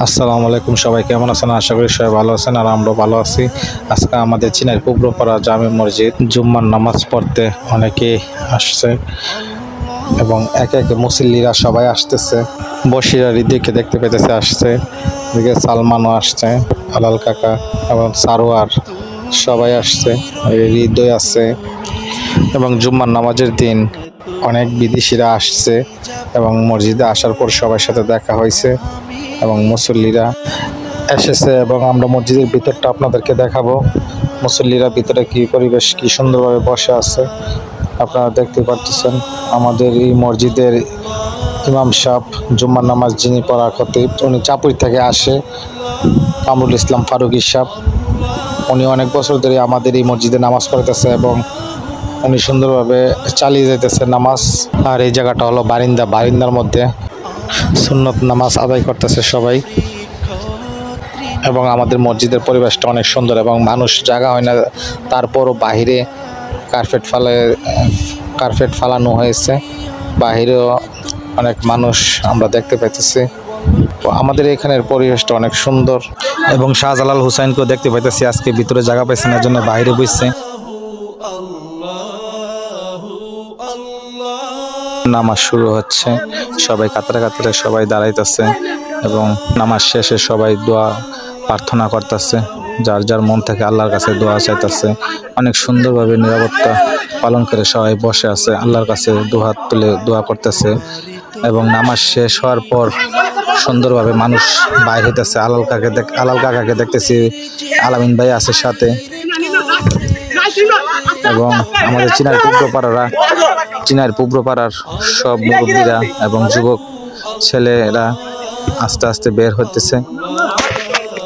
আসসালামু আলাইকুম, সবাই কেমন আছেন? আশা করি সবাই ভালো আছেন আর আমরা ভালো আছি। আজকে আমাদের চিনার কুবরোপাড়া জামে মসজিদ জুম্মার নামাজ পড়তে অনেকেই আসছে এবং একে একে মুসল্লিরা সবাই আসতেছে। বসিরা হৃদিকে দেখতে পেতেছে আসছে, এদিকে সালমানও আসছে, আলাল কাকা এবং সারোয়ার সবাই আসছে, হৃদয় আছে। এবং জুম্মার নামাজের দিন অনেক বিদেশিরা আসছে এবং মসজিদে আসার পর সবার সাথে দেখা হয়েছে এবং মুসল্লিরা এসেছে এবং আমরা মসজিদের ভিতরটা আপনাদেরকে দেখাবো। মুসল্লিরা ভিতরে কি পরিবেশ, কি সুন্দরভাবে বসে আছে আপনারা দেখতে পাচ্ছেন। আমাদের এই মসজিদের ইমাম সাহেব জুম্মার নামাজ যিনি পড়া খতিব, উনি চাপুরি থেকে আসে, কামরুল ইসলাম ফারুকী সাহেব। উনি অনেক বছর ধরে আমাদের এই মসজিদে নামাজ পড়তেছে এবং উনি সুন্দরভাবে চালিয়ে যেতেছে নামাজ। আর এই জায়গাটা হলো বারিন্দার মধ্যে সুন্নত নামাজ আদায় করতেছে সবাই। এবং আমাদের মসজিদের পরিবেশটা অনেক সুন্দর এবং মানুষ জায়গা হয় না, তারপরও বাহিরে কার্পেট ফালানো হয়েছে, বাহিরেও অনেক মানুষ আমরা দেখতে পাইতেছি। আমাদের এখানের পরিবেশটা অনেক সুন্দর এবং শাহজালাল হুসাইনকেও দেখতে পাইতেছি আজকে ভিতরে জায়গা পাইছে না, জন্য বাইরে বসছে। নামাজ শুরু হচ্ছে, সবাই কাতারে কাতারে সবাই দাঁড়াইতেছে এবং নামাজ শেষে সবাই দোয়া প্রার্থনা করতেছে, যার যার মন থেকে আল্লাহর কাছে দোয়া চাইতেছে। অনেক সুন্দরভাবে নিরাপত্তা পালন করে সবাই বসে আছে, আল্লাহর কাছে দুহাত তুলে দোয়া করতেছে। এবং নামাজ শেষ হওয়ার পর সুন্দরভাবে মানুষ বাইর হইতেছে। আলাল কাকাকে দেখতেছি, আলামিন ভাই আছে সাথে, এবং আমাদের চিনার পুব্রপাড়ার সব মুরব্বীরা এবং যুবক ছেলেরা আস্তে আস্তে বের হইতেছে।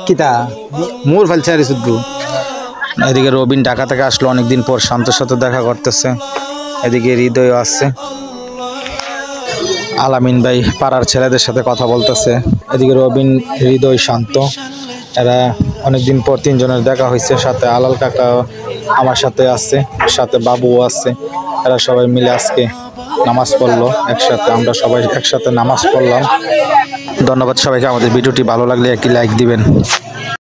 কিতা মোর ফেলছে আর শুধু। এদিকে রবিন ঢাকা থেকে আসলো অনেকদিন পর, শান্তর সাথে দেখা করতেছে। এদিকে হৃদয় আসছে, আলামিন ভাই পাড়ার ছেলেদের সাথে কথা বলতেছে। এদিকে রবিন, হৃদয়, শান্ত, এরা অনেকদিন পর তিনজনের দেখা হয়েছে। সাথে আলাল কাকা আমার সাথে আছে, সাথে বাবুও আছে। এরা সবাই মিলে আজকে নামাজ পড়লো একসাথে, আমরা সবাই একসাথে নামাজ পড়লাম। ধন্যবাদ সবাইকে। আমাদের ভিডিওটি ভালো লাগলে একটি লাইক দিবেন।